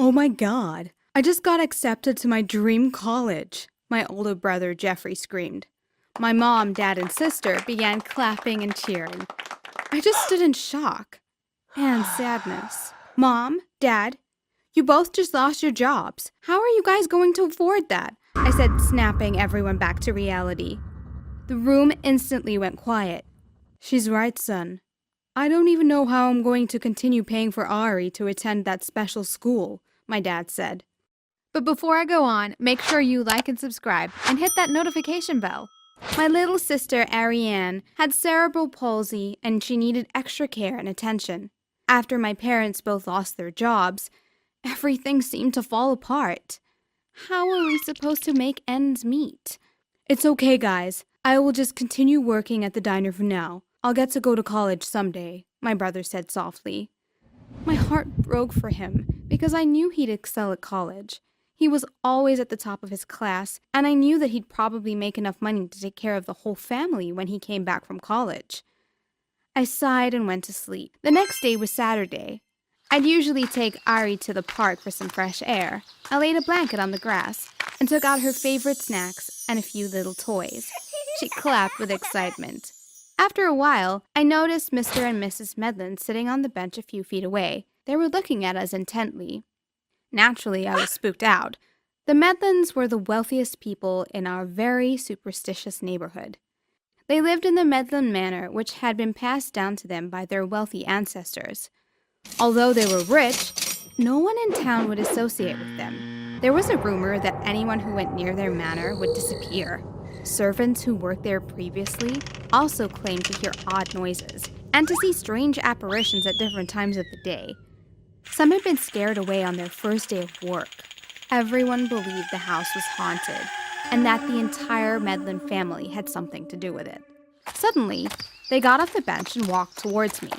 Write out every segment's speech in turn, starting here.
Oh my God, I just got accepted to my dream college, my older brother Jeffrey screamed. My mom, dad, and sister began clapping and cheering. I just stood in shock and sadness. Mom, Dad, you both just lost your jobs. How are you guys going to afford that? I said, snapping everyone back to reality. The room instantly went quiet. She's right, son. I don't even know how I'm going to continue paying for Ari to attend that special school, my dad said. But before I go on, make sure you like and subscribe and hit that notification bell. My little sister, Ariane, had cerebral palsy and she needed extra care and attention. After my parents both lost their jobs, everything seemed to fall apart. How are we supposed to make ends meet? It's okay, guys. I will just continue working at the diner for now. I'll get to go to college someday, my brother said softly. My heart broke for him because I knew he'd excel at college. He was always at the top of his class, and I knew that he'd probably make enough money to take care of the whole family when he came back from college. I sighed and went to sleep. The next day was Saturday. I'd usually take Ari to the park for some fresh air. I laid a blanket on the grass and took out her favorite snacks and a few little toys. She clapped with excitement. After a while, I noticed Mr. and Mrs. Medlin sitting on the bench a few feet away. They were looking at us intently. Naturally, I was spooked out. The Medlins were the wealthiest people in our very superstitious neighborhood. They lived in the Medlin Manor, which had been passed down to them by their wealthy ancestors. Although they were rich, no one in town would associate with them. There was a rumor that anyone who went near their manor would disappear. Servants who worked there previously also claimed to hear odd noises and to see strange apparitions at different times of the day. Some had been scared away on their first day of work. Everyone believed the house was haunted and that the entire Medlin family had something to do with it. Suddenly, they got off the bench and walked towards me.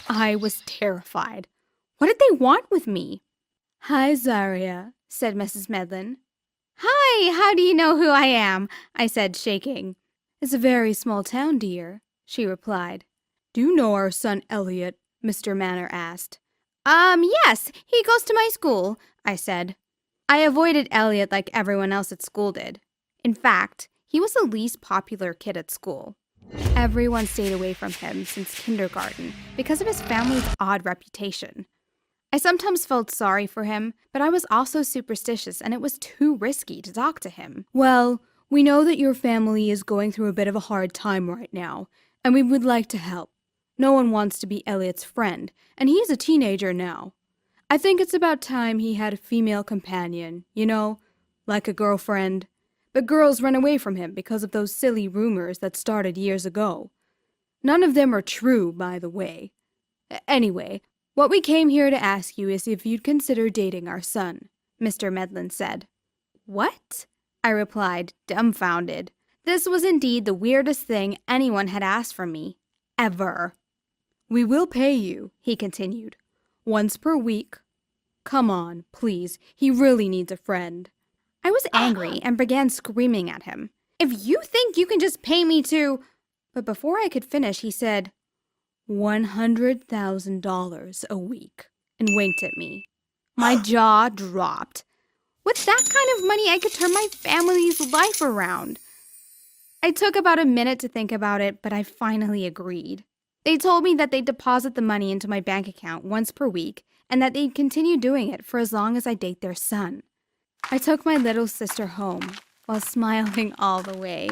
I was terrified. What did they want with me? Hi, Zaria, said Mrs. Medlin. Hi, how do you know who I am? I said, shaking. It's a very small town, dear, she replied. Do you know our son Elliot? Mr. Manor asked. Yes, he goes to my school, I said. I avoided Elliot like everyone else at school did. In fact, he was the least popular kid at school. Everyone stayed away from him since kindergarten because of his family's odd reputation. I sometimes felt sorry for him, but I was also superstitious and it was too risky to talk to him. Well, we know that your family is going through a bit of a hard time right now, and we would like to help. No one wants to be Elliot's friend, and he's a teenager now. I think it's about time he had a female companion, like a girlfriend. But girls run away from him because of those silly rumors that started years ago. None of them are true, by the way. Anyway, what we came here to ask you is if you'd consider dating our son, Mr. Medlin said. What? I replied, dumbfounded. This was indeed the weirdest thing anyone had asked from me. Ever. We will pay you, he continued. Once per week. Come on, please. He really needs a friend. I was angry and began screaming at him. If you think you can just pay me to... But before I could finish, he said, $100,000 a week, and winked at me. My jaw dropped. With that kind of money, I could turn my family's life around. I took about a minute to think about it, but I finally agreed. They told me that they'd deposit the money into my bank account once per week, and that they'd continue doing it for as long as I date their son. I took my little sister home while smiling all the way.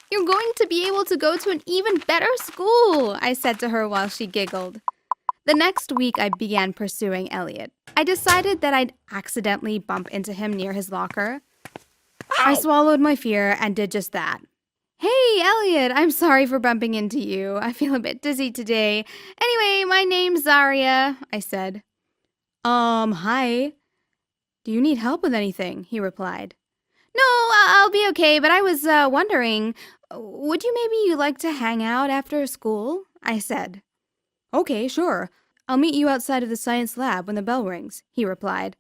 You're going to be able to go to an even better school, I said to her while she giggled. The next week, I began pursuing Elliot. I decided that I'd accidentally bump into him near his locker. I swallowed my fear and did just that. Hey, Elliot, I'm sorry for bumping into you. I feel a bit dizzy today. Anyway, my name's Zaria, I said. Hi. Do you need help with anything? He replied. No, I'll be okay, but I was wondering, would you maybe like to hang out after school? I said. Okay, sure. I'll meet you outside of the science lab when the bell rings, he replied.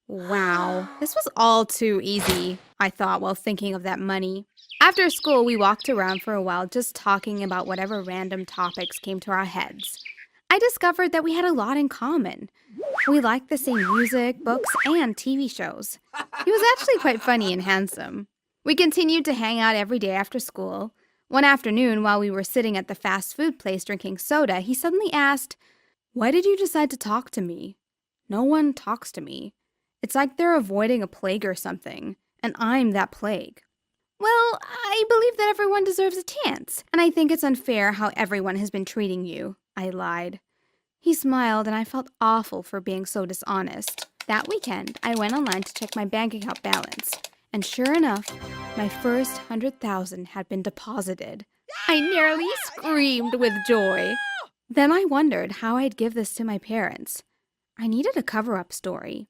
Wow, this was all too easy, I thought while thinking of that money. After school, we walked around for a while just talking about whatever random topics came to our heads. I discovered that we had a lot in common. We liked the same music, books, and TV shows. He was actually quite funny and handsome. We continued to hang out every day after school. One afternoon, while we were sitting at the fast food place drinking soda, he suddenly asked, "Why did you decide to talk to me? No one talks to me. It's like they're avoiding a plague or something, and I'm that plague." "Well, I believe that everyone deserves a chance, and I think it's unfair how everyone has been treating you," I lied. He smiled, and I felt awful for being so dishonest. That weekend, I went online to check my bank account balance, and sure enough, my first 100,000 had been deposited. I nearly screamed with joy. Then I wondered how I'd give this to my parents. I needed a cover-up story.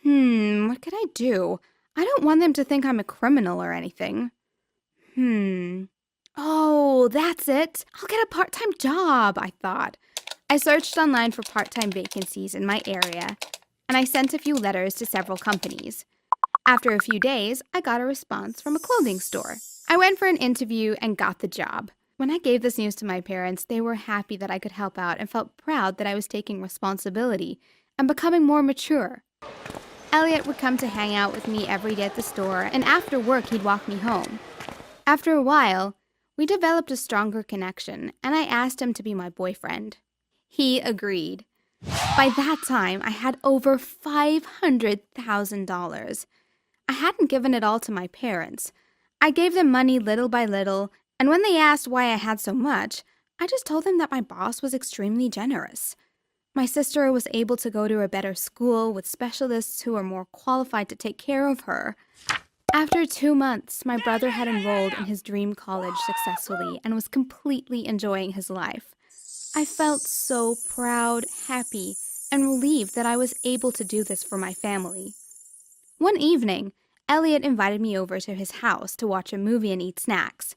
What could I do? I don't want them to think I'm a criminal or anything. Oh, that's it. I'll get a part-time job, I thought. I searched online for part-time vacancies in my area, and I sent a few letters to several companies. After a few days, I got a response from a clothing store. I went for an interview and got the job. When I gave this news to my parents, they were happy that I could help out and felt proud that I was taking responsibility and becoming more mature. Elliot would come to hang out with me every day at the store, and after work, he'd walk me home. After a while, we developed a stronger connection, and I asked him to be my boyfriend. He agreed. By that time, I had over $500,000. I hadn't given it all to my parents. I gave them money little by little, and when they asked why I had so much, I just told them that my boss was extremely generous. My sister was able to go to a better school with specialists who were more qualified to take care of her. After 2 months, my brother had enrolled in his dream college successfully and was completely enjoying his life. I felt so proud, happy, and relieved that I was able to do this for my family. One evening, Elliot invited me over to his house to watch a movie and eat snacks.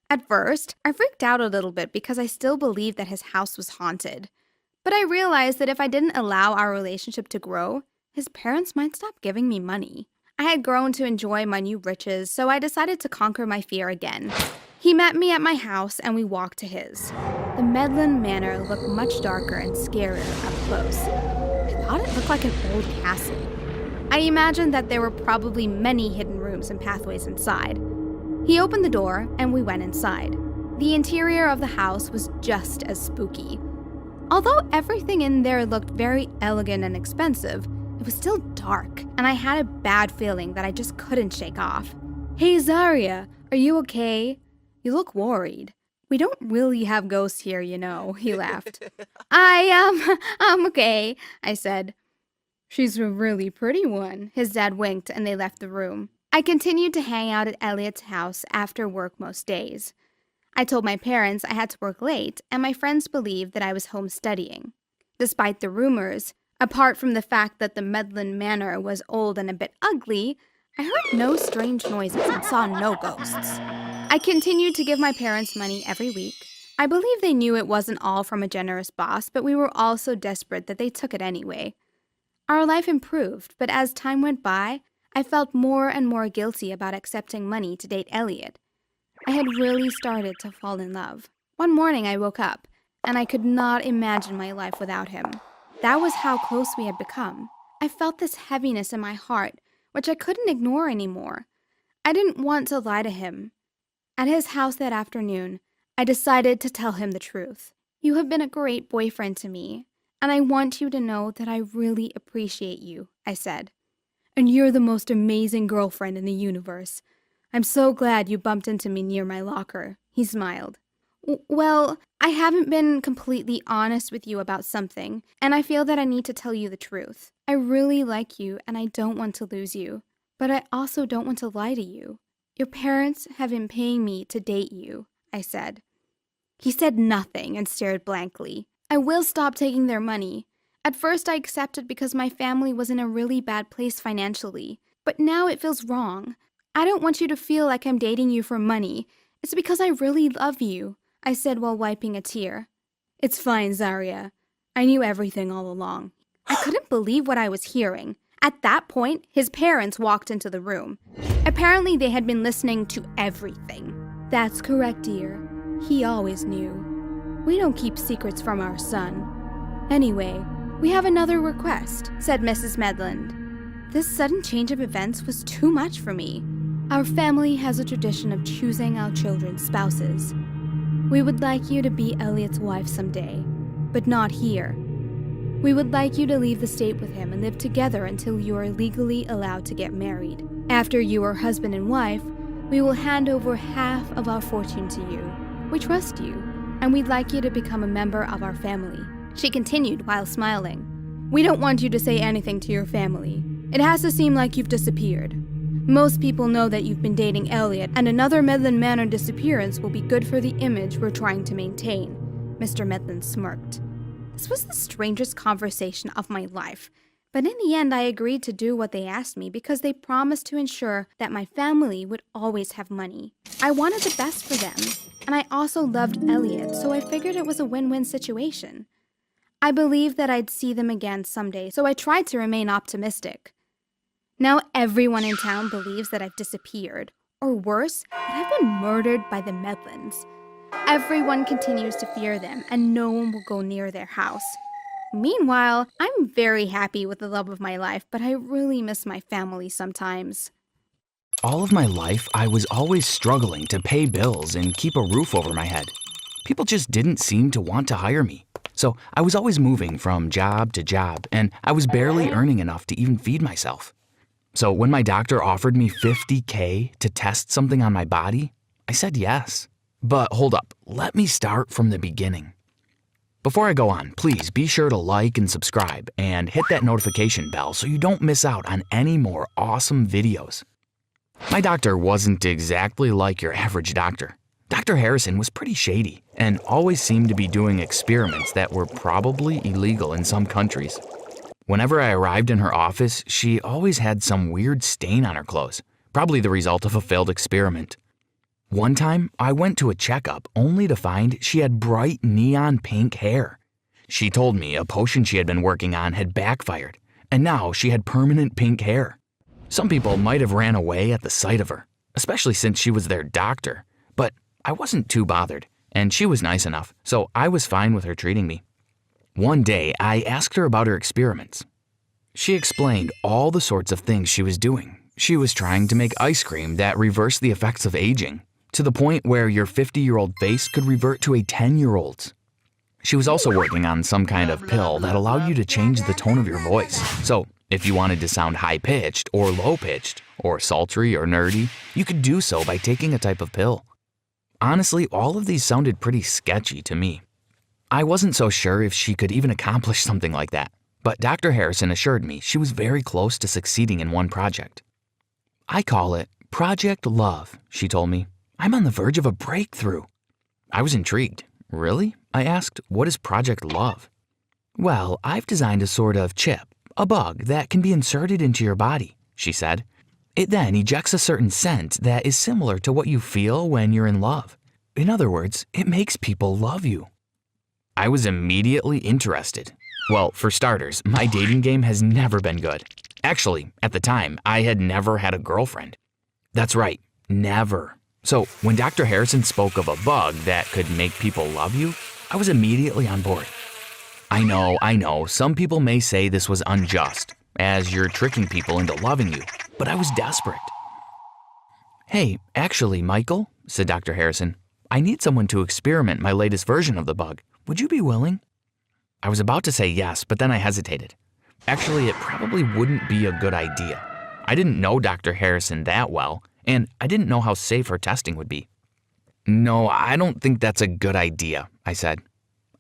At first, I freaked out a little bit because I still believed that his house was haunted. But I realized that if I didn't allow our relationship to grow, his parents might stop giving me money. I had grown to enjoy my new riches, so I decided to conquer my fear again. He met me at my house and we walked to his. The Medlin Manor looked much darker and scarier up close. I thought it looked like an old castle. I imagined that there were probably many hidden rooms and pathways inside. He opened the door and we went inside. The interior of the house was just as spooky. Although everything in there looked very elegant and expensive, it was still dark, and I had a bad feeling that I just couldn't shake off. "Hey, Zaria, are you okay? You look worried." "We don't really have ghosts here, you know," he laughed. I'm okay," I said. "She's a really pretty one." His dad winked, and they left the room. I continued to hang out at Elliot's house after work most days. I told my parents I had to work late, and my friends believed that I was home studying. Despite the rumors, apart from the fact that the Medlin Manor was old and a bit ugly, I heard no strange noises and saw no ghosts. I continued to give my parents money every week. I believe they knew it wasn't all from a generous boss, but we were all so desperate that they took it anyway. Our life improved, but as time went by, I felt more and more guilty about accepting money to date Elliot. I had really started to fall in love. One morning I woke up, and I could not imagine my life without him. That was how close we had become. I felt this heaviness in my heart, which I couldn't ignore anymore. I didn't want to lie to him. At his house that afternoon, I decided to tell him the truth. "You have been a great boyfriend to me, and I want you to know that I really appreciate you," I said. "And you're the most amazing girlfriend in the universe. I'm so glad you bumped into me near my locker," he smiled. Well, I haven't been completely honest with you about something, and I feel that I need to tell you the truth. I really like you, and I don't want to lose you. But I also don't want to lie to you. Your parents have been paying me to date you," I said. He said nothing and stared blankly. "I will stop taking their money. At first I accepted because my family was in a really bad place financially, but now it feels wrong. I don't want you to feel like I'm dating you for money. It's because I really love you," I said while wiping a tear. "It's fine, Zaria. I knew everything all along." I couldn't believe what I was hearing. At that point, his parents walked into the room. Apparently, they had been listening to everything. "That's correct, dear. He always knew. We don't keep secrets from our son. Anyway, we have another request, said Mrs. Medland. This sudden change of events was too much for me. Our family has a tradition of choosing our children's spouses. We would like you to be Elliot's wife someday, but not here. We would like you to leave the state with him and live together until you are legally allowed to get married. After you are husband and wife, we will hand over half of our fortune to you. We trust you, and we'd like you to become a member of our family. She continued while smiling. We don't want you to say anything to your family. It has to seem like you've disappeared. Most people know that you've been dating Elliot, and another Medland Manor disappearance will be good for the image we're trying to maintain. Mr. Medland smirked. This was the strangest conversation of my life, but in the end I agreed to do what they asked me because they promised to ensure that my family would always have money. I wanted the best for them, and I also loved Elliot, so I figured it was a win-win situation. I believed that I'd see them again someday, so I tried to remain optimistic. Now everyone in town believes that I've disappeared, or worse, that I've been murdered by the Medlands. Everyone continues to fear them, and no one will go near their house. Meanwhile, I'm very happy with the love of my life, but I really miss my family sometimes. All of my life, I was always struggling to pay bills and keep a roof over my head. People just didn't seem to want to hire me. So I was always moving from job to job, and I was barely earning enough to even feed myself. So when my doctor offered me $50K to test something on my body, I said yes. But hold up, let me start from the beginning. Before I go on, please be sure to like and subscribe and hit that notification bell so you don't miss out on any more awesome videos. My doctor wasn't exactly like your average doctor. Dr. Harrison was pretty shady and always seemed to be doing experiments that were probably illegal in some countries. Whenever I arrived in her office, she always had some weird stain on her clothes, probably the result of a failed experiment. One time, I went to a checkup only to find she had bright neon pink hair. She told me a potion she had been working on had backfired, and now she had permanent pink hair. Some people might have ran away at the sight of her, especially since she was their doctor, but I wasn't too bothered, and she was nice enough, so I was fine with her treating me. One day, I asked her about her experiments. She explained all the sorts of things she was doing. She was trying to make ice cream that reversed the effects of aging, to the point where your 50-year-old face could revert to a 10-year-old's. She was also working on some kind of pill that allowed you to change the tone of your voice. So, if you wanted to sound high-pitched or low-pitched, or sultry or nerdy, you could do so by taking a type of pill. Honestly, all of these sounded pretty sketchy to me. I wasn't so sure if she could even accomplish something like that, but Dr. Harrison assured me she was very close to succeeding in one project. I call it Project Love, she told me. I'm on the verge of a breakthrough. I was intrigued. Really? I asked, what is Project Love? Well, I've designed a sort of chip, a bug that can be inserted into your body, she said. It then ejects a certain scent that is similar to what you feel when you're in love. In other words, it makes people love you. I was immediately interested. Well, for starters, my dating game has never been good. Actually, at the time, I had never had a girlfriend. That's right, never. So when Dr. Harrison spoke of a bug that could make people love you, I was immediately on board. I know, some people may say this was unjust, as you're tricking people into loving you, but I was desperate. Hey, actually, Michael, said Dr. Harrison, I need someone to experiment my latest version of the bug. Would you be willing? I was about to say yes, but then I hesitated. Actually, it probably wouldn't be a good idea. I didn't know Dr. Harrison that well, and I didn't know how safe her testing would be. No, I don't think that's a good idea, I said.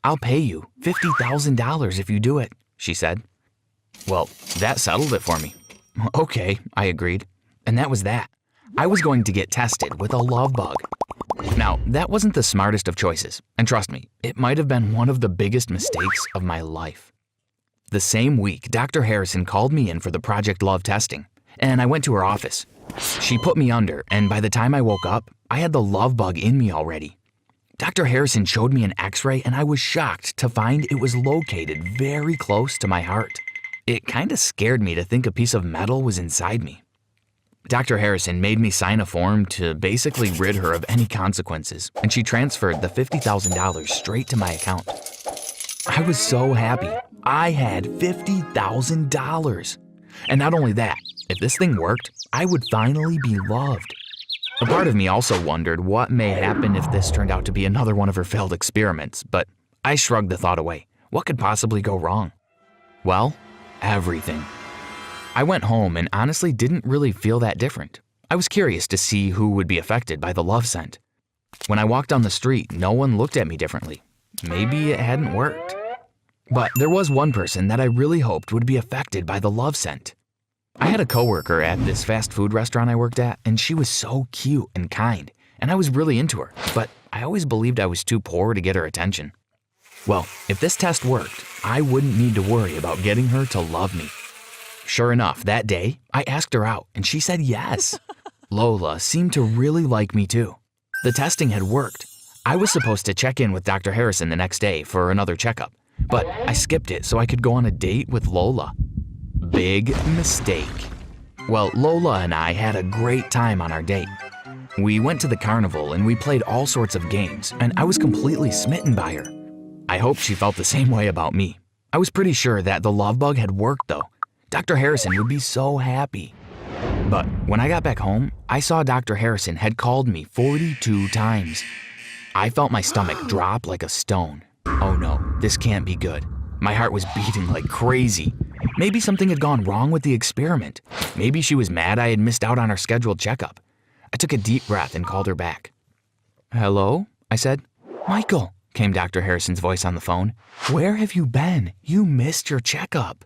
I'll pay you $50,000 if you do it, she said. Well, that settled it for me. Okay, I agreed. And that was that. I was going to get tested with a love bug. Now, that wasn't the smartest of choices, and trust me, it might have been one of the biggest mistakes of my life. The same week, Dr. Harrison called me in for the Project Love testing, and I went to her office. She put me under, and by the time I woke up, I had the love bug in me already. Dr. Harrison showed me an x-ray, and I was shocked to find it was located very close to my heart. It kind of scared me to think a piece of metal was inside me. Dr. Harrison made me sign a form to basically rid her of any consequences, and she transferred the $50,000 straight to my account. I was so happy. I had $50,000. And not only that, if this thing worked, I would finally be loved. A part of me also wondered what may happen if this turned out to be another one of her failed experiments, but I shrugged the thought away. What could possibly go wrong? Well, everything. I went home and honestly didn't really feel that different. I was curious to see who would be affected by the love scent. When I walked down the street, no one looked at me differently. Maybe it hadn't worked. But there was one person that I really hoped would be affected by the love scent. I had a coworker at this fast food restaurant I worked at, and she was so cute and kind, and I was really into her, but I always believed I was too poor to get her attention. Well, if this test worked, I wouldn't need to worry about getting her to love me. Sure enough, that day, I asked her out, and she said yes. Lola seemed to really like me too. The testing had worked. I was supposed to check in with Dr. Harrison the next day for another checkup, but I skipped it so I could go on a date with Lola. Big mistake. Well, Lola and I had a great time on our date. We went to the carnival and we played all sorts of games, and I was completely smitten by her. I hoped she felt the same way about me. I was pretty sure that the love bug had worked though. Dr. Harrison would be so happy. But when I got back home, I saw Dr. Harrison had called me 42 times. I felt my stomach drop like a stone. Oh no, this can't be good. My heart was beating like crazy. Maybe something had gone wrong with the experiment. Maybe she was mad I had missed out on our scheduled checkup. I took a deep breath and called her back. "Hello?" I said. "Michael," came Dr. Harrison's voice on the phone. "Where have you been? You missed your checkup."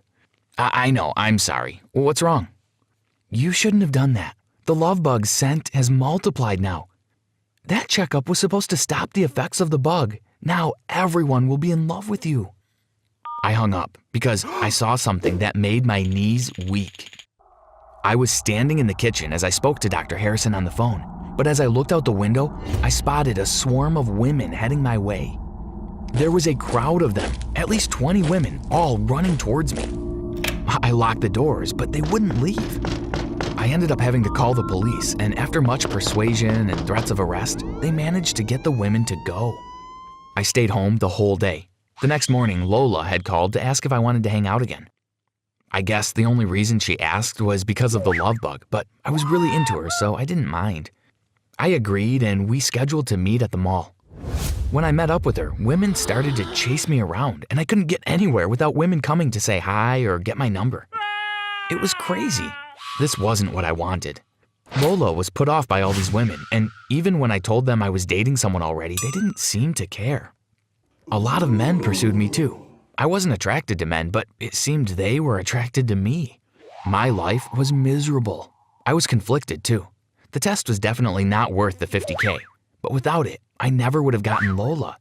I know, I'm sorry. What's wrong?" "You shouldn't have done that. The love bug scent has multiplied now. That checkup was supposed to stop the effects of the bug. Now everyone will be in love with you." I hung up because I saw something that made my knees weak. I was standing in the kitchen as I spoke to Dr. Harrison on the phone, but as I looked out the window, I spotted a swarm of women heading my way. There was a crowd of them, at least 20 women, all running towards me. I locked the doors, but they wouldn't leave. I ended up having to call the police, and after much persuasion and threats of arrest, they managed to get the women to go. I stayed home the whole day. The next morning, Lola had called to ask if I wanted to hang out again. I guess the only reason she asked was because of the love bug, but I was really into her, so I didn't mind. I agreed, and we scheduled to meet at the mall. When I met up with her, women started to chase me around, and I couldn't get anywhere without women coming to say hi or get my number. It was crazy. This wasn't what I wanted. Lola was put off by all these women, and even when I told them I was dating someone already, they didn't seem to care. A lot of men pursued me too. I wasn't attracted to men, but it seemed they were attracted to me. My life was miserable. I was conflicted too. The test was definitely not worth the $50K, but without it, I never would have gotten Lola.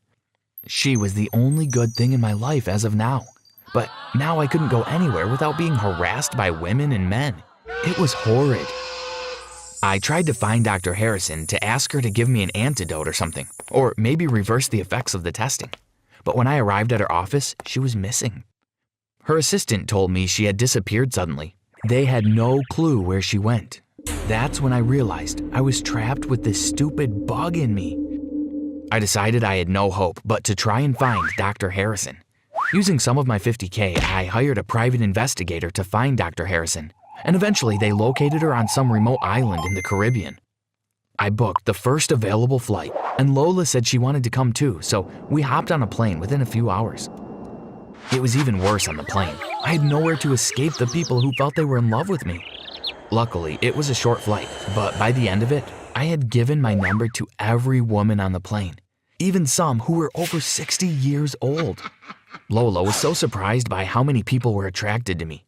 She was the only good thing in my life as of now. But now I couldn't go anywhere without being harassed by women and men. It was horrid. I tried to find Dr. Harrison to ask her to give me an antidote or something, or maybe reverse the effects of the testing. But when I arrived at her office, she was missing. Her assistant told me she had disappeared suddenly. They had no clue where she went. That's when I realized I was trapped with this stupid bug in me. I decided I had no hope but to try and find Dr. Harrison. Using some of my $50K, I hired a private investigator to find Dr. Harrison, and eventually they located her on some remote island in the Caribbean. I booked the first available flight, and Lola said she wanted to come too, so we hopped on a plane within a few hours. It was even worse on the plane. I had nowhere to escape the people who felt they were in love with me. Luckily, it was a short flight, but by the end of it, I had given my number to every woman on the plane, even some who were over 60 years old. Lola was so surprised by how many people were attracted to me.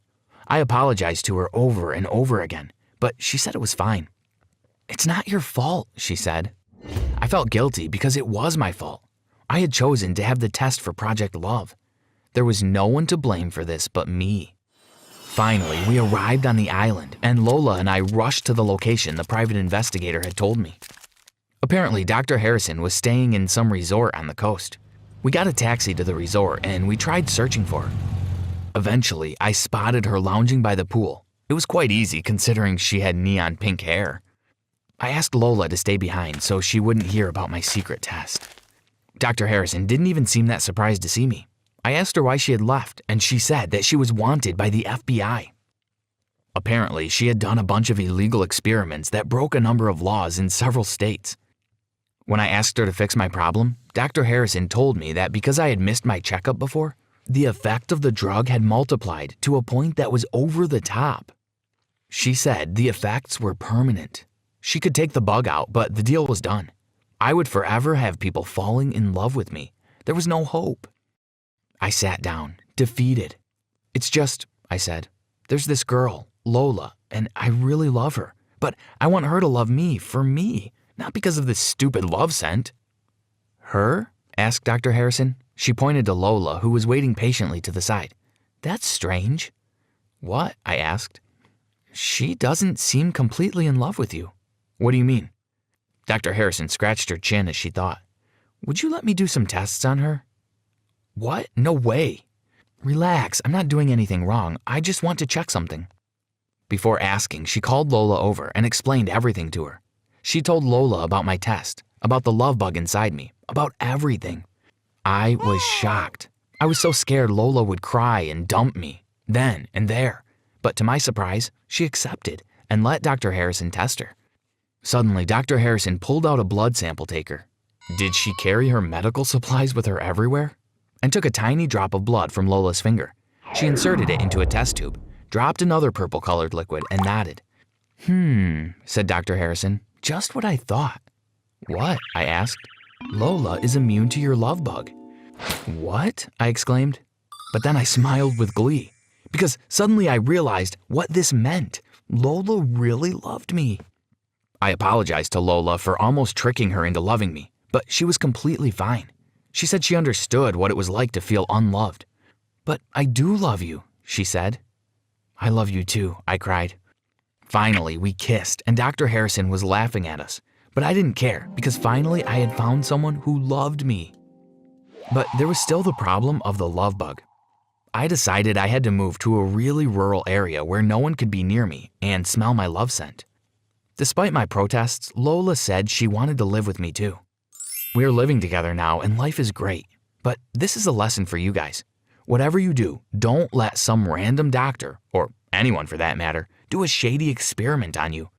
I apologized to her over and over again, but she said it was fine. "It's not your fault," she said. I felt guilty because it was my fault. I had chosen to have the test for Project Love. There was no one to blame for this but me. Finally, we arrived on the island, and Lola and I rushed to the location the private investigator had told me. Apparently, Dr. Harrison was staying in some resort on the coast. We got a taxi to the resort, and we tried searching for her. Eventually, I spotted her lounging by the pool. It It was quite easy considering she had neon pink hair. I asked Lola to stay behind so she wouldn't hear about my secret test. Dr. Harrison didn't even seem that surprised to see me. I asked her why she had left, and she said that she was wanted by the FBI. Apparently, she had done a bunch of illegal experiments that broke a number of laws in several states. When I asked her to fix my problem, Dr. Harrison told me that because I had missed my checkup before, the effect of the drug had multiplied to a point that was over the top. She said the effects were permanent. She could take the bug out, but the deal was done. I would forever have people falling in love with me. There was no hope. I sat down, defeated. It's just, I said, there's this girl, Lola, and I really love her. But I want her to love me for me, not because of this stupid love scent. Her? Asked Dr. Harrison. She pointed to Lola, who was waiting patiently to the side. That's strange. What? I asked. She doesn't seem completely in love with you. What do you mean? Dr. Harrison scratched her chin as she thought. Would you let me do some tests on her? What? No way. Relax, I'm not doing anything wrong. I just want to check something. Before asking, she called Lola over and explained everything to her. She told Lola about my test, about the love bug inside me, about everything. I was shocked. I was so scared Lola would cry and dump me, then and there. But to my surprise, she accepted and let Dr. Harrison test her. Suddenly, Dr. Harrison pulled out a blood sample taker. Did she carry her medical supplies with her everywhere? And took a tiny drop of blood from Lola's finger. She inserted it into a test tube, dropped another purple-colored liquid, and nodded. Said Dr. Harrison. Just what I thought. What? I asked. Lola is immune to your love bug. What? I exclaimed. But then I smiled with glee, because suddenly I realized what this meant. Lola really loved me. I apologized to Lola for almost tricking her into loving me, but she was completely fine. She said she understood what it was like to feel unloved. But I do love you, she said. I love you too, I cried. Finally, we kissed, and Dr. Harrison was laughing at us. But I didn't care, because finally I had found someone who loved me. But there was still the problem of the love bug. I decided I had to move to a really rural area where no one could be near me and smell my love scent. Despite my protests, Lola said she wanted to live with me too. We're living together now and life is great. But this is a lesson for you guys. Whatever you do, don't let some random doctor, or anyone for that matter, do a shady experiment on you.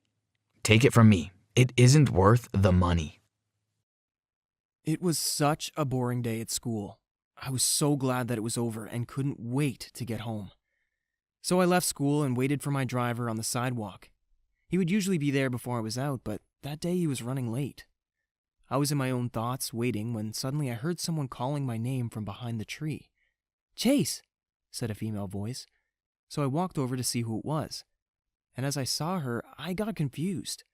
Take it from me, it isn't worth the money. It was such a boring day at school. I was so glad that it was over and couldn't wait to get home. So I left school and waited for my driver on the sidewalk. He would usually be there before I was out, but that day he was running late. I was in my own thoughts, waiting, when suddenly I heard someone calling my name from behind the tree. "Chase," said a female voice. So I walked over to see who it was. And as I saw her, I got confused.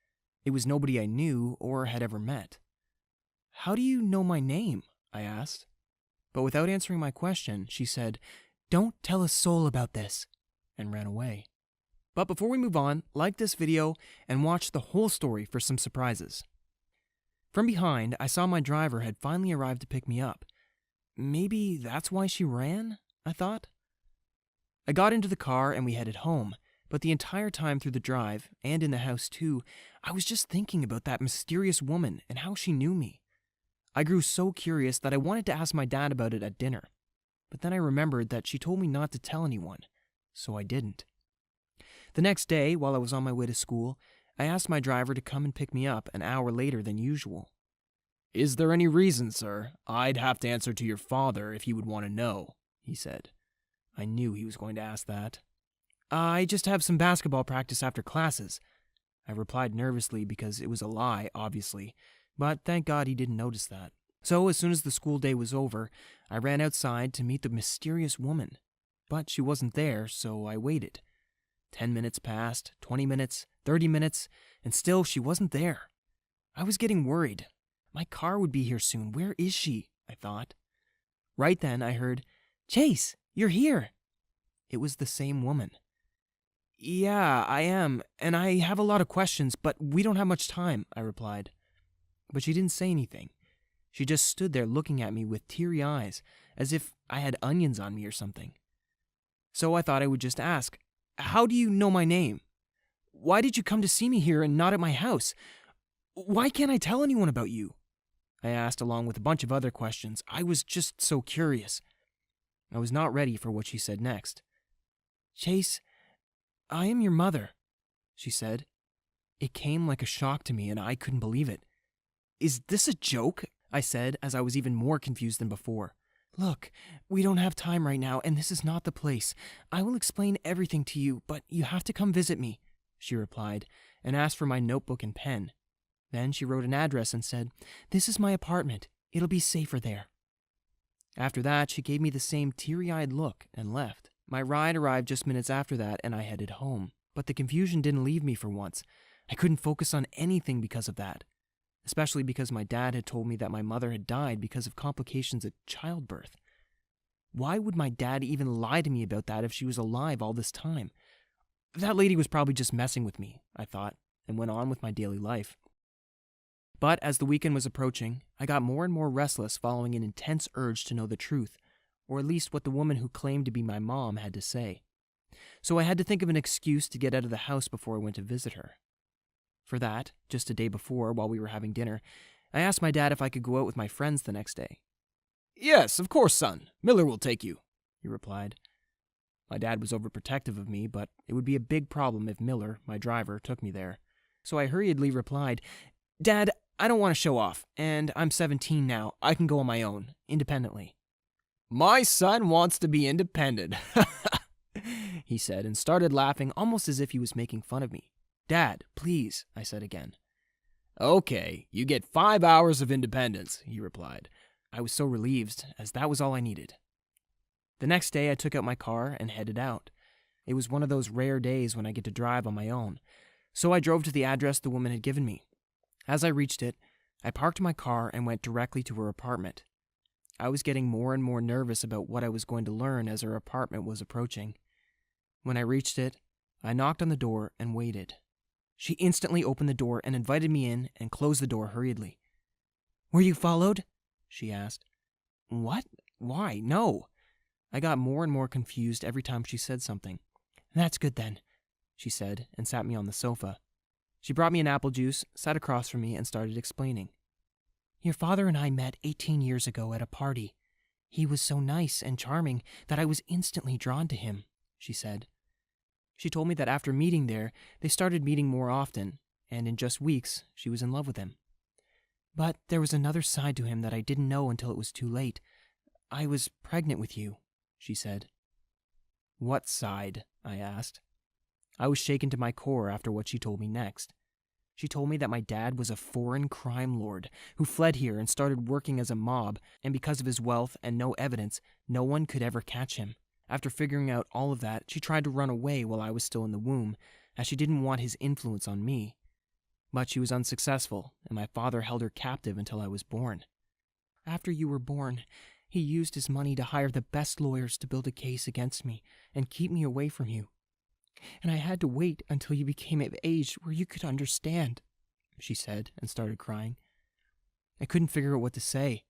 It was nobody I knew or had ever met. "How do you know my name?" I asked. But without answering my question, she said, "Don't tell a soul about this," and ran away. But before we move on, like this video and watch the whole story for some surprises. From behind, I saw my driver had finally arrived to pick me up. Maybe that's why she ran, I thought. I got into the car and we headed home, but the entire time through the drive, and in the house too, I was just thinking about that mysterious woman and how she knew me. I grew so curious that I wanted to ask my dad about it at dinner, but then I remembered that she told me not to tell anyone, so I didn't. The next day, while I was on my way to school, I asked my driver to come and pick me up an hour later than usual. "Is there any reason, sir? I'd have to answer to your father if he would want to know," he said. I knew he was going to ask that. "I just have some basketball practice after classes," I replied nervously because it was a lie, obviously, but thank God he didn't notice that. So as soon as the school day was over, I ran outside to meet the mysterious woman. But she wasn't there, so I waited. 10 minutes passed, 20 minutes, 30 minutes, and still she wasn't there. I was getting worried. My car would be here soon. Where is she? I thought. Right then I heard, "Chase, you're here." It was the same woman. "Yeah, I am, and I have a lot of questions, but we don't have much time," I replied. But she didn't say anything. She just stood there looking at me with teary eyes, as if I had onions on me or something. So I thought I would just ask, How do you know my name? Why did you come to see me here and not at my house? Why can't I tell anyone about you? I asked, along with a bunch of other questions. I was just so curious. I was not ready for what she said next. Chase, I am your mother, she said. It came like a shock to me, and I couldn't believe it. Is this a joke? I said, as I was even more confused than before. Look, we don't have time right now, and this is not the place. I will explain everything to you, but you have to come visit me, she replied, and asked for my notebook and pen. Then she wrote an address and said, This is my apartment. It'll be safer there. After that, she gave me the same teary-eyed look and left. My ride arrived just minutes after that, and I headed home. But the confusion didn't leave me for once. I couldn't focus on anything because of that, especially because my dad had told me that my mother had died because of complications at childbirth. Why would my dad even lie to me about that if she was alive all this time? That lady was probably just messing with me, I thought, and went on with my daily life. But as the weekend was approaching, I got more and more restless following an intense urge to know the truth, or at least what the woman who claimed to be my mom had to say. So I had to think of an excuse to get out of the house before I went to visit her. For that, just a day before, while we were having dinner, I asked my dad if I could go out with my friends the next day. Yes, of course, son. Miller will take you, he replied. My dad was overprotective of me, but it would be a big problem if Miller, my driver, took me there. So I hurriedly replied, Dad, I don't want to show off, and I'm 17 now. I can go on my own, independently. My son wants to be independent, he said, and started laughing almost as if he was making fun of me. Dad, please, I said again. Okay, you get 5 hours of independence, he replied. I was so relieved, as that was all I needed. The next day, I took out my car and headed out. It was one of those rare days when I get to drive on my own, so I drove to the address the woman had given me. As I reached it, I parked my car and went directly to her apartment. I was getting more and more nervous about what I was going to learn as her apartment was approaching. When I reached it, I knocked on the door and waited. She instantly opened the door and invited me in and closed the door hurriedly. Were you followed? She asked. What? Why? No. I got more and more confused every time she said something. That's good then, she said, and sat me on the sofa. She brought me an apple juice, sat across from me, and started explaining. Your father and I met 18 years ago at a party. He was so nice and charming that I was instantly drawn to him, she said. She told me that after meeting there, they started meeting more often, and in just weeks, she was in love with him. But there was another side to him that I didn't know until it was too late. I was pregnant with you, she said. What side? I asked. I was shaken to my core after what she told me next. She told me that my dad was a foreign crime lord who fled here and started working as a mob, and because of his wealth and no evidence, no one could ever catch him. After figuring out all of that, she tried to run away while I was still in the womb, as she didn't want his influence on me. But she was unsuccessful, and my father held her captive until I was born. After you were born, he used his money to hire the best lawyers to build a case against me and keep me away from you. And I had to wait until you became of age where you could understand, she said, and started crying. I couldn't figure out what to say,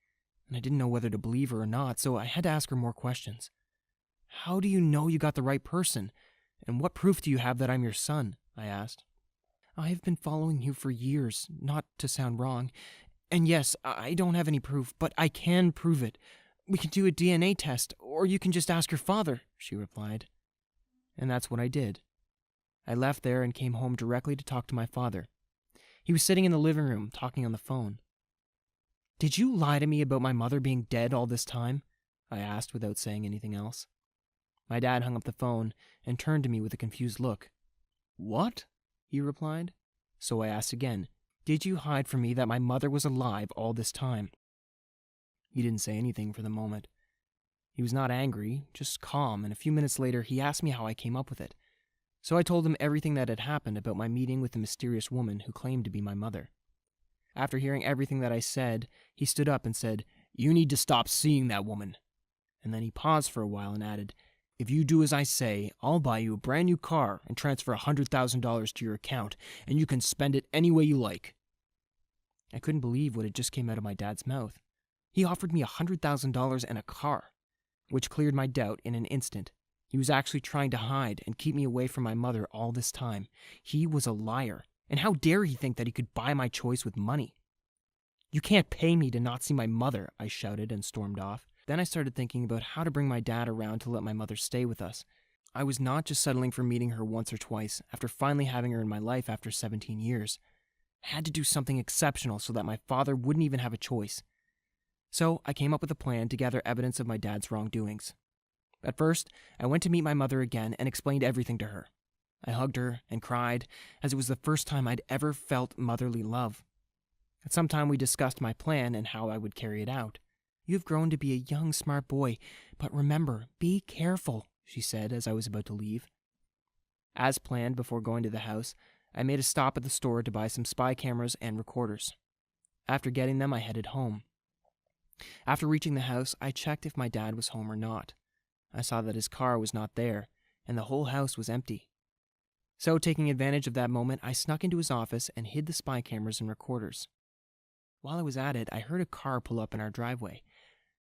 and I didn't know whether to believe her or not, so I had to ask her more questions. How do you know you got the right person? And what proof do you have that I'm your son? I asked. I have been following you for years, not to sound wrong. And yes, I don't have any proof, but I can prove it. We can do a DNA test, or you can just ask your father, she replied. And that's what I did. I left there and came home directly to talk to my father. He was sitting in the living room, talking on the phone. Did you lie to me about my mother being dead all this time? I asked without saying anything else. My dad hung up the phone and turned to me with a confused look. What? He replied. So I asked again, did you hide from me that my mother was alive all this time? He didn't say anything for the moment. He was not angry, just calm, and a few minutes later he asked me how I came up with it. So I told him everything that had happened about my meeting with the mysterious woman who claimed to be my mother. After hearing everything that I said, he stood up and said, You need to stop seeing that woman. And then he paused for a while and added, If you do as I say, I'll buy you a brand new car and transfer $100,000 to your account, and you can spend it any way you like. I couldn't believe what had just came out of my dad's mouth. He offered me $100,000 and a car, which cleared my doubt in an instant. He was actually trying to hide and keep me away from my mother all this time. He was a liar, and how dare he think that he could buy my choice with money? You can't pay me to not see my mother, I shouted and stormed off. Then I started thinking about how to bring my dad around to let my mother stay with us. I was not just settling for meeting her once or twice after finally having her in my life after 17 years. I had to do something exceptional so that my father wouldn't even have a choice. So I came up with a plan to gather evidence of my dad's wrongdoings. At first, I went to meet my mother again and explained everything to her. I hugged her and cried, as it was the first time I'd ever felt motherly love. At some time we discussed my plan and how I would carry it out. You have grown to be a young, smart boy, but remember, be careful, she said as I was about to leave. As planned, before going to the house, I made a stop at the store to buy some spy cameras and recorders. After getting them, I headed home. After reaching the house, I checked if my dad was home or not. I saw that his car was not there, and the whole house was empty. So, taking advantage of that moment, I snuck into his office and hid the spy cameras and recorders. While I was at it, I heard a car pull up in our driveway.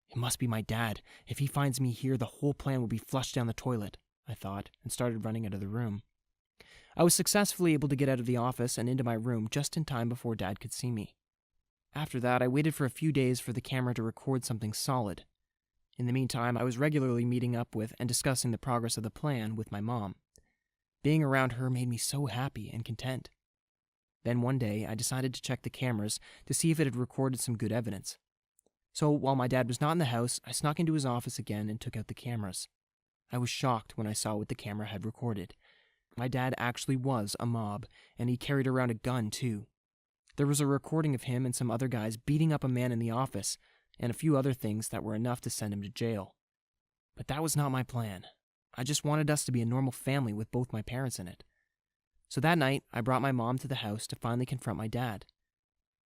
It must be my dad. If he finds me here, the whole plan will be flushed down the toilet, I thought, and started running out of the room. I was successfully able to get out of the office and into my room just in time before Dad could see me. After that, I waited for a few days for the camera to record something solid. In the meantime, I was regularly meeting up with and discussing the progress of the plan with my mom. Being around her made me so happy and content. Then one day, I decided to check the cameras to see if it had recorded some good evidence. So while my dad was not in the house, I snuck into his office again and took out the cameras. I was shocked when I saw what the camera had recorded. My dad actually was a mob, and he carried around a gun too. There was a recording of him and some other guys beating up a man in the office, and a few other things that were enough to send him to jail. But that was not my plan. I just wanted us to be a normal family with both my parents in it. So that night, I brought my mom to the house to finally confront my dad.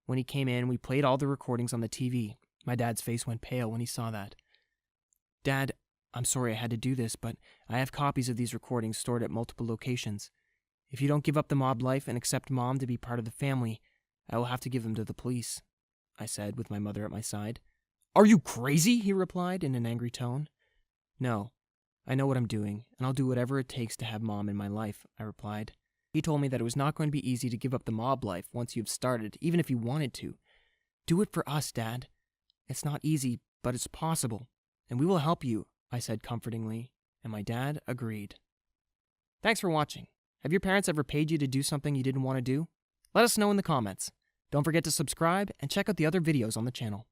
When he came in, we played all the recordings on the TV. My dad's face went pale when he saw that. Dad, I'm sorry I had to do this, but I have copies of these recordings stored at multiple locations. If you don't give up the mob life and accept Mom to be part of the family, I will have to give them to the police, I said with my mother at my side. Are you crazy? He replied in an angry tone. No, I know what I'm doing, and I'll do whatever it takes to have Mom in my life, I replied. He told me that it was not going to be easy to give up the mob life once you've started, even if you wanted to. Do it for us, Dad. It's not easy, but it's possible, and we will help you, I said comfortingly, and my dad agreed. Thanks for watching. Have your parents ever paid you to do something you didn't want to do? Let us know in the comments. Don't forget to subscribe and check out the other videos on the channel.